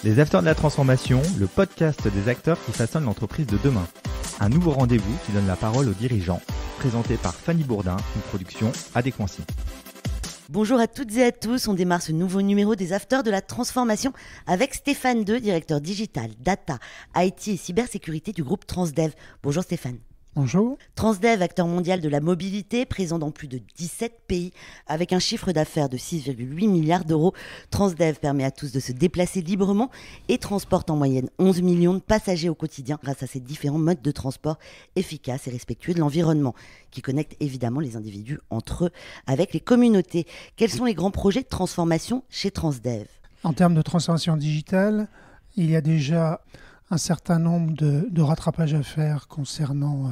Les Acteurs de la Transformation, le podcast des acteurs qui façonnent l'entreprise de demain. Un nouveau rendez-vous qui donne la parole aux dirigeants, présenté par Fanny Bourdin, une production Adéquancy. Bonjour à toutes et à tous, on démarre ce nouveau numéro des Acteurs de la Transformation avec Stéphane Deux, directeur digital, data, IT et cybersécurité du groupe Transdev. Bonjour Stéphane. Bonjour. Transdev, acteur mondial de la mobilité, présent dans plus de 17 pays, avec un chiffre d'affaires de 6,8 milliards d'euros. Transdev permet à tous de se déplacer librement et transporte en moyenne 11 millions de passagers au quotidien grâce à ses différents modes de transport efficaces et respectueux de l'environnement, qui connectent évidemment les individus entre eux avec les communautés. Quels sont les grands projets de transformation chez Transdev ? En termes de transformation digitale, il y a déjà un certain nombre de rattrapages à faire concernant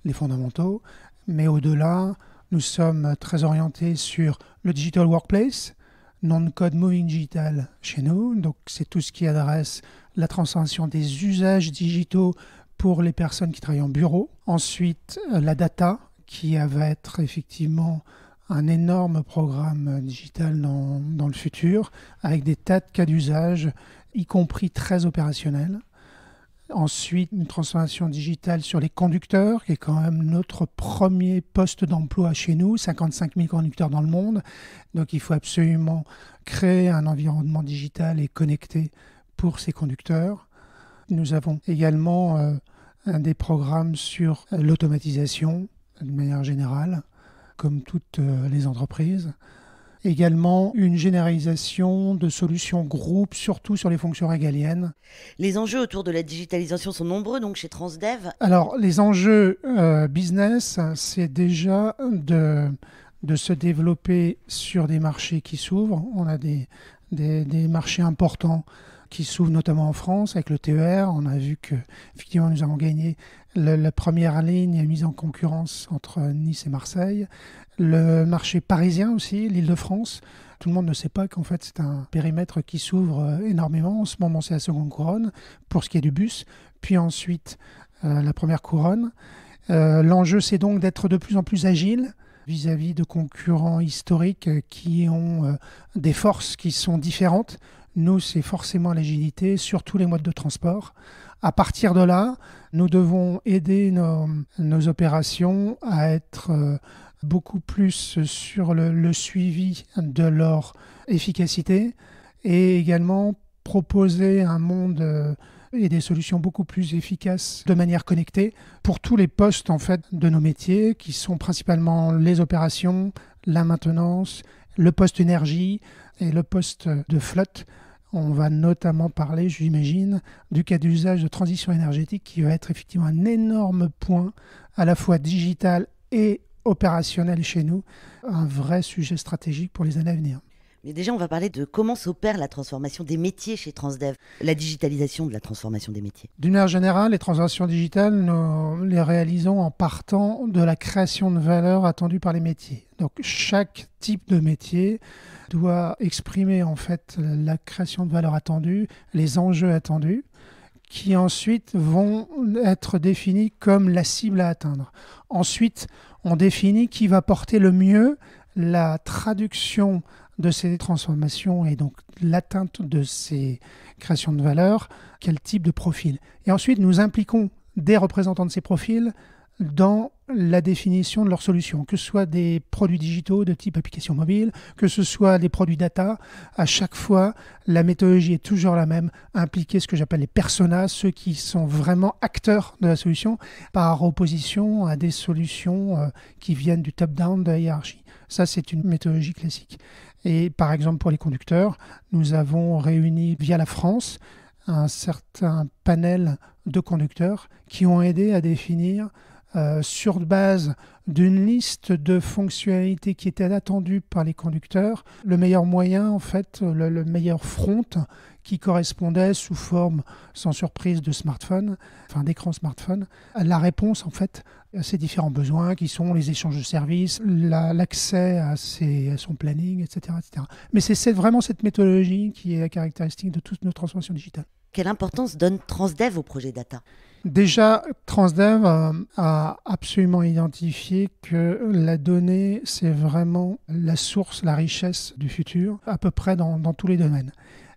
les fondamentaux. Mais au-delà, nous sommes très orientés sur le digital workplace, non-code moving digital chez nous. Donc, c'est tout ce qui adresse la transformation des usages digitaux pour les personnes qui travaillent en bureau. Ensuite, la data, qui va être effectivement un énorme programme digital dans le futur, avec des tas de cas d'usage, y compris très opérationnels. Ensuite, une transformation digitale sur les conducteurs, qui est quand même notre premier poste d'emploi chez nous, 55 000 conducteurs dans le monde. Donc il faut absolument créer un environnement digital et connecté pour ces conducteurs. Nous avons également des programmes sur l'automatisation, de manière générale, comme toutes les entreprises. Également une généralisation de solutions groupes, surtout sur les fonctions régaliennes. Les enjeux autour de la digitalisation sont nombreux, donc chez Transdev. Alors, les enjeux business, c'est déjà de se développer sur des marchés qui s'ouvrent. On a des marchés importants qui s'ouvrent notamment en France avec le TER. On a vu que effectivement nous avons gagné la première ligne mise en concurrence entre Nice et Marseille. Le marché parisien aussi, l'Île-de-France. Tout le monde ne sait pas qu'en fait c'est un périmètre qui s'ouvre énormément. En ce moment c'est la seconde couronne pour ce qui est du bus, puis ensuite la première couronne. L'enjeu c'est donc d'être de plus en plus agile vis-à-vis de concurrents historiques qui ont des forces qui sont différentes. Nous, c'est forcément l'agilité sur tous les modes de transport. À partir de là, nous devons aider nos opérations à être beaucoup plus sur le suivi de leur efficacité et également proposer un monde et des solutions beaucoup plus efficaces de manière connectée pour tous les postes en fait, de nos métiers qui sont principalement les opérations, la maintenance, le poste énergie et le poste de flotte. On va notamment parler, j'imagine, du cas d'usage de transition énergétique qui va être effectivement un énorme point à la fois digital et opérationnel chez nous, un vrai sujet stratégique pour les années à venir. Mais déjà, on va parler de comment s'opère la transformation des métiers chez Transdev, la digitalisation de la transformation des métiers. D'une manière générale, les transformations digitales, nous les réalisons en partant de la création de valeur attendue par les métiers. Donc, chaque type de métier doit exprimer en fait la création de valeur attendue, les enjeux attendus, qui ensuite vont être définis comme la cible à atteindre. Ensuite, on définit qui va porter le mieux la traduction de ces transformations et donc l'atteinte de ces créations de valeur, quel type de profil. Et ensuite, nous impliquons des représentants de ces profils dans la définition de leurs solutions, que ce soit des produits digitaux de type application mobile, que ce soit des produits data. À chaque fois, la méthodologie est toujours la même, impliquer ce que j'appelle les personas, ceux qui sont vraiment acteurs de la solution, par opposition à des solutions qui viennent du top-down de la hiérarchie. Ça, c'est une méthodologie classique. Et par exemple, pour les conducteurs, nous avons réuni via la France un certain panel de conducteurs qui ont aidé à définir sur base d'une liste de fonctionnalités qui étaient attendues par les conducteurs, le meilleur moyen, en fait, le meilleur front qui correspondait sous forme, sans surprise, de smartphone, enfin d'écran smartphone, à la réponse, en fait, à ces différents besoins qui sont les échanges de services, l'accès à son planning, etc., etc. Mais c'est vraiment cette méthodologie qui est la caractéristique de toutes nos transformations digitales. Quelle importance donne Transdev au projet data ? Déjà, Transdev a absolument identifié que la donnée, c'est vraiment la source, la richesse du futur, à peu près dans tous les domaines.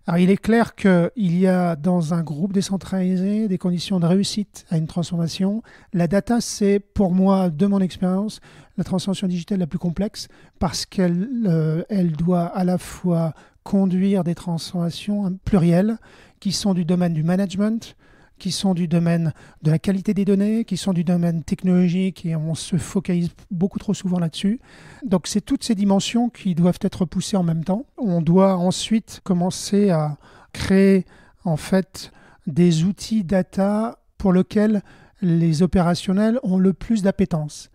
Alors, il est clair qu'il y a dans un groupe décentralisé des conditions de réussite à une transformation. La data, c'est pour moi, de mon expérience, la transformation digitale la plus complexe parce qu'elle elle doit à la fois conduire des transformations plurielles qui sont du domaine du management, qui sont du domaine de la qualité des données, qui sont du domaine technologique, et on se focalise beaucoup trop souvent là-dessus. Donc c'est toutes ces dimensions qui doivent être poussées en même temps. On doit ensuite commencer à créer en fait des outils data pour lesquels les opérationnels ont le plus d'appétence.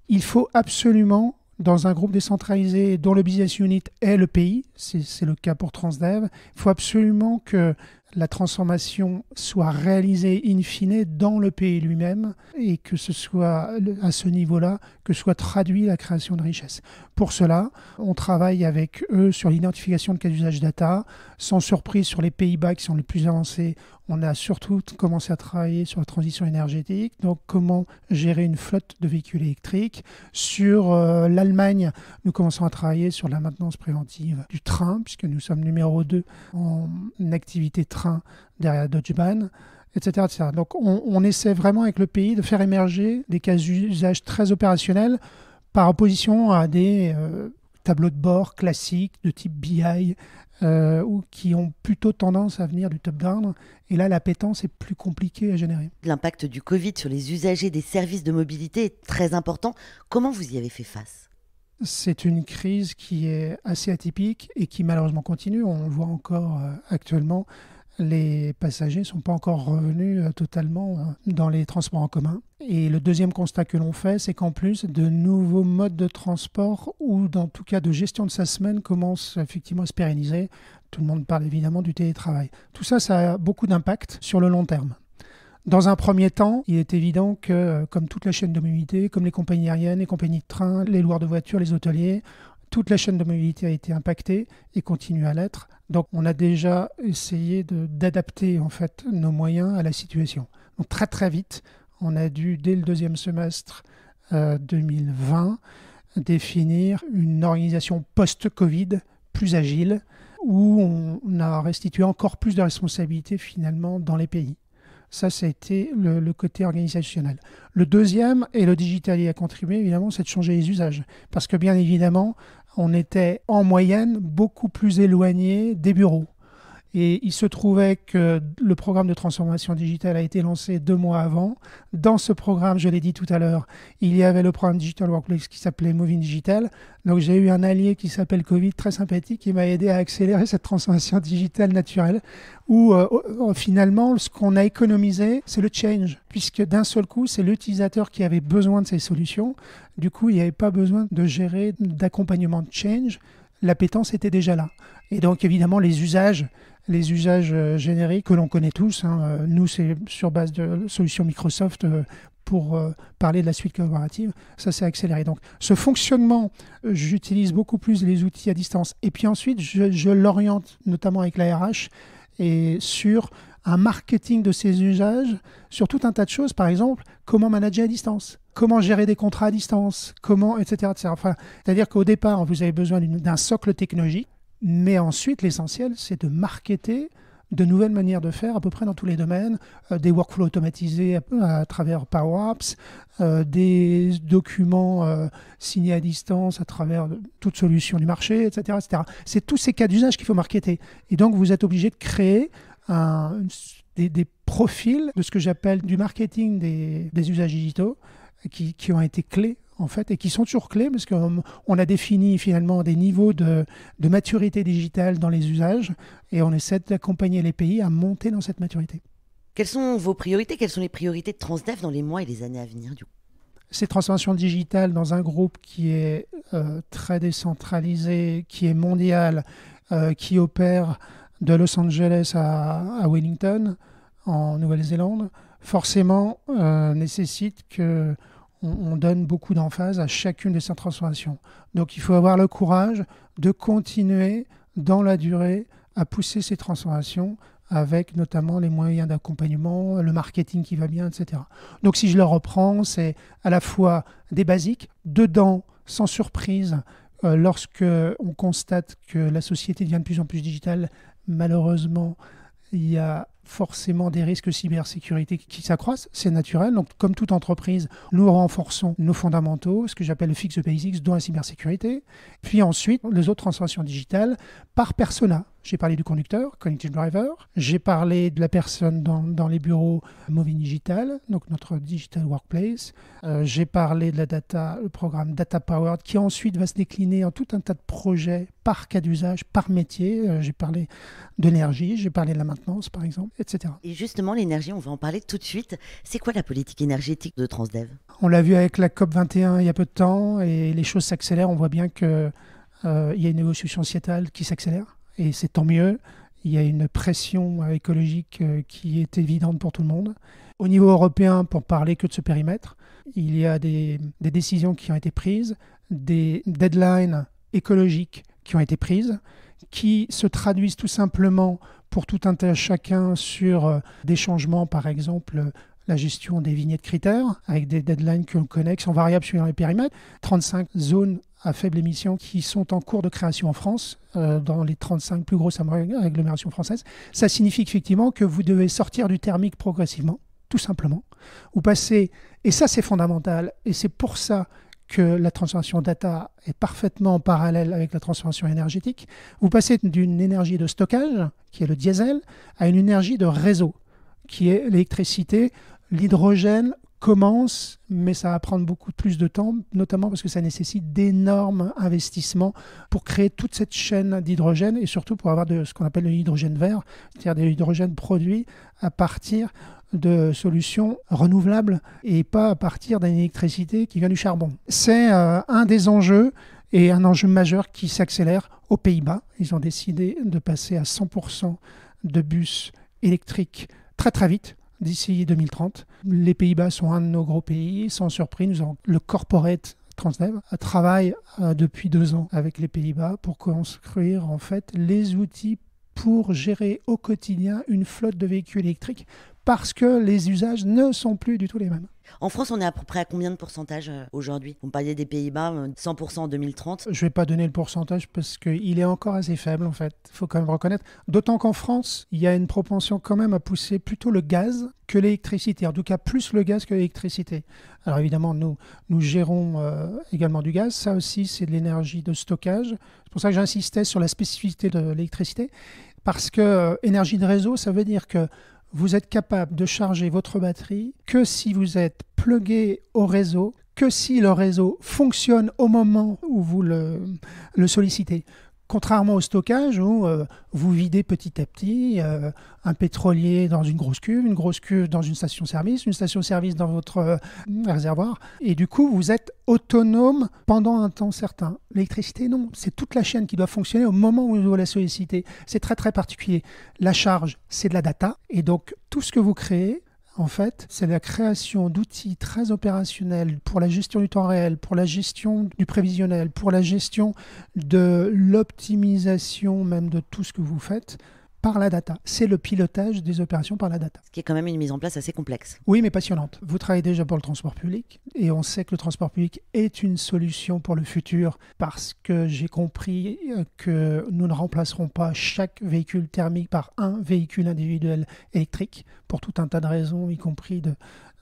Il faut absolument, dans un groupe décentralisé dont le business unit est le pays, c'est le cas pour Transdev, il faut absolument que la transformation soit réalisée in fine dans le pays lui-même et que ce soit à ce niveau-là que soit traduit la création de richesse. Pour cela, on travaille avec eux sur l'identification de cas d'usage data. Sans surprise, sur les Pays-Bas qui sont les plus avancés, on a surtout commencé à travailler sur la transition énergétique, donc comment gérer une flotte de véhicules électriques. Sur l'Allemagne, nous commençons à travailler sur la maintenance préventive du train, puisque nous sommes numéro 2 en activité train derrière Deutsche Bahn, etc., etc. Donc on essaie vraiment avec le pays de faire émerger des cas d'usage très opérationnels par opposition à des tableaux de bord classiques de type BI ou qui ont plutôt tendance à venir du top-down. Et là, l'appétence est plus compliquée à générer. L'impact du Covid sur les usagers des services de mobilité est très important. Comment vous y avez fait face ? C'est une crise qui est assez atypique et qui malheureusement continue. On le voit encore actuellement. Les passagers ne sont pas encore revenus totalement dans les transports en commun. Et le deuxième constat que l'on fait, c'est qu'en plus, de nouveaux modes de transport ou dans tout cas de gestion de sa semaine commencent effectivement à se pérenniser. Tout le monde parle évidemment du télétravail. Tout ça, ça a beaucoup d'impact sur le long terme. Dans un premier temps, il est évident que, comme toute la chaîne de mobilité, comme les compagnies aériennes, les compagnies de train, les loueurs de voitures, les hôteliers, toute la chaîne de mobilité a été impactée et continue à l'être. Donc, on a déjà essayé d'adapter en fait nos moyens à la situation. Donc, très très vite, on a dû, dès le deuxième semestre 2020, définir une organisation post-Covid plus agile, où on a restitué encore plus de responsabilités finalement dans les pays. Ça a été le côté organisationnel. Le deuxième, et le digital y a contribué évidemment, c'est de changer les usages. Parce que bien évidemment, on était en moyenne beaucoup plus éloigné des bureaux. Et il se trouvait que le programme de transformation digitale a été lancé 2 mois avant. Dans ce programme, je l'ai dit tout à l'heure, il y avait le programme Digital Workplace qui s'appelait Moving Digital. Donc j'ai eu un allié qui s'appelle Covid, très sympathique, qui m'a aidé à accélérer cette transformation digitale naturelle, où finalement, ce qu'on a économisé, c'est le change, puisque d'un seul coup, c'est l'utilisateur qui avait besoin de ces solutions. Du coup, il n'y avait pas besoin de gérer d'accompagnement de change. L'appétence était déjà là. Et donc, évidemment, les usages génériques que l'on connaît tous, nous, c'est sur base de solutions Microsoft pour parler de la suite collaborative, ça s'est accéléré. Donc, ce fonctionnement, j'utilise beaucoup plus les outils à distance. Et puis ensuite, je l'oriente, notamment avec la RH, et sur un marketing de ces usages, sur tout un tas de choses. Par exemple, comment manager à distance, comment gérer des contrats à distance, etc. Enfin, c'est-à-dire qu'au départ, vous avez besoin d'un socle technologique, mais ensuite, l'essentiel, c'est de marketer de nouvelles manières de faire à peu près dans tous les domaines, des workflows automatisés à travers Power Apps, des documents signés à distance à travers toute solution du marché, etc., etc. C'est tous ces cas d'usage qu'il faut marketer. Et donc, vous êtes obligé de créer des profils de ce que j'appelle du marketing des usages digitaux qui ont été clés en fait, et qui sont toujours clés parce qu'on a défini finalement des niveaux de maturité digitale dans les usages et on essaie d'accompagner les pays à monter dans cette maturité. Quelles sont vos priorités ? Quelles sont les priorités de Transdev dans les mois et les années à venir du coup ? Ces transformations digitales dans un groupe qui est très décentralisé, qui est mondial, qui opère de Los Angeles à Wellington, en Nouvelle-Zélande, forcément nécessite qu'on donne beaucoup d'emphase à chacune de ces transformations. Donc il faut avoir le courage de continuer dans la durée à pousser ces transformations avec notamment les moyens d'accompagnement, le marketing qui va bien, etc. Donc si je le reprends, c'est à la fois des basiques, dedans, sans surprise, lorsque on constate que la société devient de plus en plus digitale, malheureusement, il y a forcément des risques cybersécurité qui s'accroissent, c'est naturel. Donc, comme toute entreprise, nous renforçons nos fondamentaux, ce que j'appelle le fix the basics, dont la cybersécurité. Puis ensuite, les autres transformations digitales par persona. J'ai parlé du conducteur, Connected Driver. J'ai parlé de la personne dans les bureaux Moving Digital, donc notre Digital Workplace. J'ai parlé de la data, le programme Data Powered, qui ensuite va se décliner en tout un tas de projets par cas d'usage, par métier. J'ai parlé de l'énergie, j'ai parlé de la maintenance, par exemple, etc. Et justement, l'énergie, on va en parler tout de suite. C'est quoi la politique énergétique de Transdev ? On l'a vu avec la COP21 il y a peu de temps, et les choses s'accélèrent. On voit bien qu'il y a une évolution sociétale qui s'accélère. Et c'est tant mieux. Il y a une pression écologique qui est évidente pour tout le monde. Au niveau européen, pour parler que de ce périmètre, il y a des décisions qui ont été prises, des deadlines écologiques qui ont été prises, qui se traduisent tout simplement pour tout un tas chacun sur des changements, par exemple la gestion des vignettes critères, avec des deadlines que l'on connaît, qui sont variables suivant les périmètres, 35 zones à faible émission qui sont en cours de création en France, dans les 35 plus grosses agglomérations françaises. Ça signifie effectivement que vous devez sortir du thermique progressivement, tout simplement. Vous passez, et ça c'est fondamental, et c'est pour ça que la transformation data est parfaitement en parallèle avec la transformation énergétique. Vous passez d'une énergie de stockage, qui est le diesel, à une énergie de réseau, qui est l'électricité. L'hydrogène commence, mais ça va prendre beaucoup plus de temps, notamment parce que ça nécessite d'énormes investissements pour créer toute cette chaîne d'hydrogène et surtout pour avoir ce qu'on appelle le hydrogène vert, c'est-à-dire de l'hydrogène produit à partir de solutions renouvelables et pas à partir d'une électricité qui vient du charbon. C'est un des enjeux et un enjeu majeur qui s'accélère aux Pays-Bas. Ils ont décidé de passer à 100% de bus électriques très très vite, d'ici 2030. Les Pays-Bas sont un de nos gros pays. Sans surprise, nous avons le corporate Transdev travaille depuis 2 ans avec les Pays-Bas pour construire en fait les outils pour gérer au quotidien une flotte de véhicules électriques parce que les usages ne sont plus du tout les mêmes. En France, on est à peu près à combien de pourcentage aujourd'hui ? Vous me parliez des Pays-Bas, 100% en 2030. Je ne vais pas donner le pourcentage parce qu'il est encore assez faible en fait, il faut quand même reconnaître. D'autant qu'en France, il y a une propension quand même à pousser plutôt le gaz que l'électricité, en tout cas plus le gaz que l'électricité. Alors évidemment, nous gérons également du gaz, ça aussi c'est de l'énergie de stockage. C'est pour ça que j'insistais sur la spécificité de l'électricité, parce que énergie de réseau, ça veut dire que vous êtes capable de charger votre batterie que si vous êtes plugué au réseau, que si le réseau fonctionne au moment où vous le sollicitez. Contrairement au stockage où vous videz petit à petit un pétrolier dans une grosse cuve dans une station-service dans votre réservoir. Et du coup, vous êtes autonome pendant un temps certain. L'électricité, non. C'est toute la chaîne qui doit fonctionner au moment où vous la sollicitez. C'est très, très particulier. La charge, c'est de la data. Et donc, tout ce que vous créez, en fait, c'est la création d'outils très opérationnels pour la gestion du temps réel, pour la gestion du prévisionnel, pour la gestion de l'optimisation même de tout ce que vous faites par la data. C'est le pilotage des opérations par la data. Ce qui est quand même une mise en place assez complexe. Oui, mais passionnante. Vous travaillez déjà pour le transport public et on sait que le transport public est une solution pour le futur parce que j'ai compris que nous ne remplacerons pas chaque véhicule thermique par un véhicule individuel électrique pour tout un tas de raisons, y compris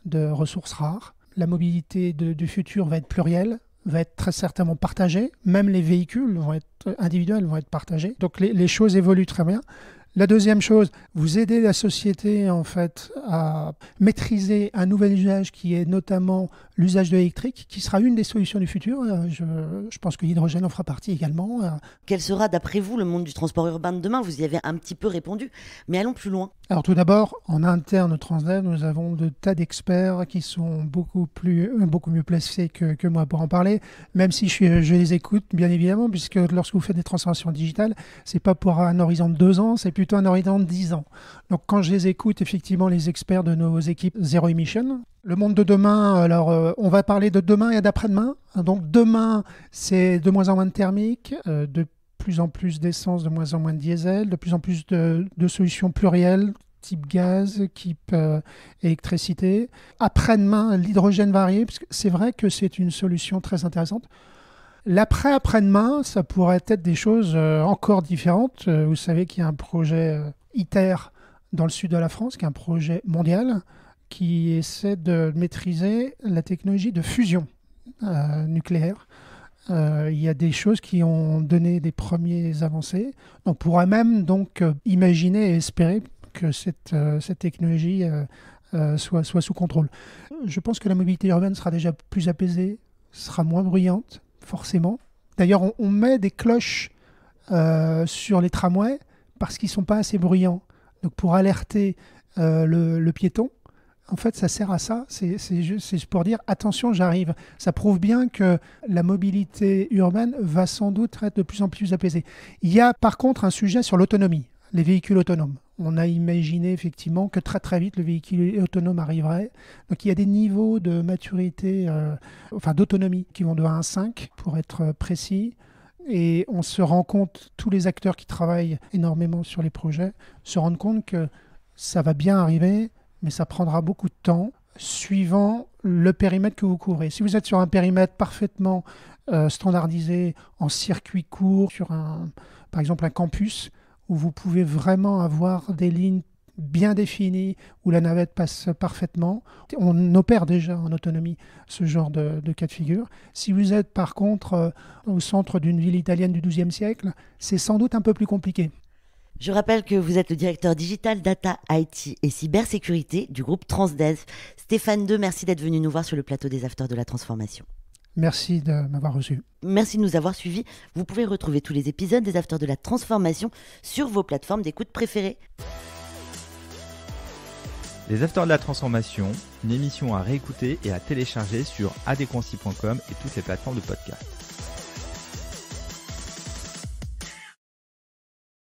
de ressources rares. La mobilité du futur va être plurielle, va être très certainement partagée. Même les véhicules vont être individuels, vont être partagés. Donc les choses évoluent très bien. La deuxième chose, vous aidez la société en fait à maîtriser un nouvel usage qui est notamment l'usage de l'électrique, qui sera une des solutions du futur. Je pense que l'hydrogène en fera partie également. Quel sera d'après vous le monde du transport urbain de demain ? Vous y avez un petit peu répondu, mais allons plus loin. Alors tout d'abord, en interne au Transdev, nous avons de tas d'experts qui sont beaucoup mieux placés que moi pour en parler, même si je les écoute bien évidemment, puisque lorsque vous faites des transformations digitales, c'est pas pour un horizon de 2 ans, c'est plutôt un horizon de 10 ans. Donc quand je les écoute, effectivement, les experts de nos équipes Zero Emission, le monde de demain, alors on va parler de demain et d'après-demain. Donc demain, c'est de moins en moins de thermique, de plus en plus d'essence, de moins en moins de diesel, de plus en plus de solutions plurielles, type gaz, type électricité. Après-demain, l'hydrogène varié, parce que c'est vrai que c'est une solution très intéressante. L'après-après-demain, ça pourrait être des choses encore différentes. Vous savez qu'il y a un projet ITER dans le sud de la France, qui est un projet mondial, qui essaie de maîtriser la technologie de fusion nucléaire. Il y a des choses qui ont donné des premières avancées. On pourrait même donc imaginer et espérer que cette technologie soit sous contrôle. Je pense que la mobilité urbaine sera déjà plus apaisée, sera moins bruyante, forcément. D'ailleurs, on met des cloches sur les tramways parce qu'ils ne sont pas assez bruyants. Donc pour alerter le piéton, en fait, ça sert à ça. C'est pour dire, attention, j'arrive. Ça prouve bien que la mobilité urbaine va sans doute être de plus en plus apaisée. Il y a par contre un sujet sur l'autonomie, les véhicules autonomes. On a imaginé effectivement que très très vite le véhicule autonome arriverait. Donc il y a des niveaux de maturité, d'autonomie qui vont de 1 à 5 pour être précis. Et on se rend compte, tous les acteurs qui travaillent énormément sur les projets se rendent compte que ça va bien arriver, mais ça prendra beaucoup de temps suivant le périmètre que vous couvrez. Si vous êtes sur un périmètre parfaitement standardisé, en circuit court, sur par exemple un campus, où vous pouvez vraiment avoir des lignes bien définies, où la navette passe parfaitement, on opère déjà en autonomie ce genre de cas de figure. Si vous êtes par contre au centre d'une ville italienne du XIIe siècle, c'est sans doute un peu plus compliqué. Je rappelle que vous êtes le directeur digital, data, IT et cybersécurité du groupe Transdev. Stéphane Deux, merci d'être venu nous voir sur le plateau des Afters de la Transformation. Merci de m'avoir reçu. Merci de nous avoir suivis. Vous pouvez retrouver tous les épisodes des Afters de la Transformation sur vos plateformes d'écoute préférées. Les Afters de la Transformation, une émission à réécouter et à télécharger sur adconci.com et toutes les plateformes de podcast.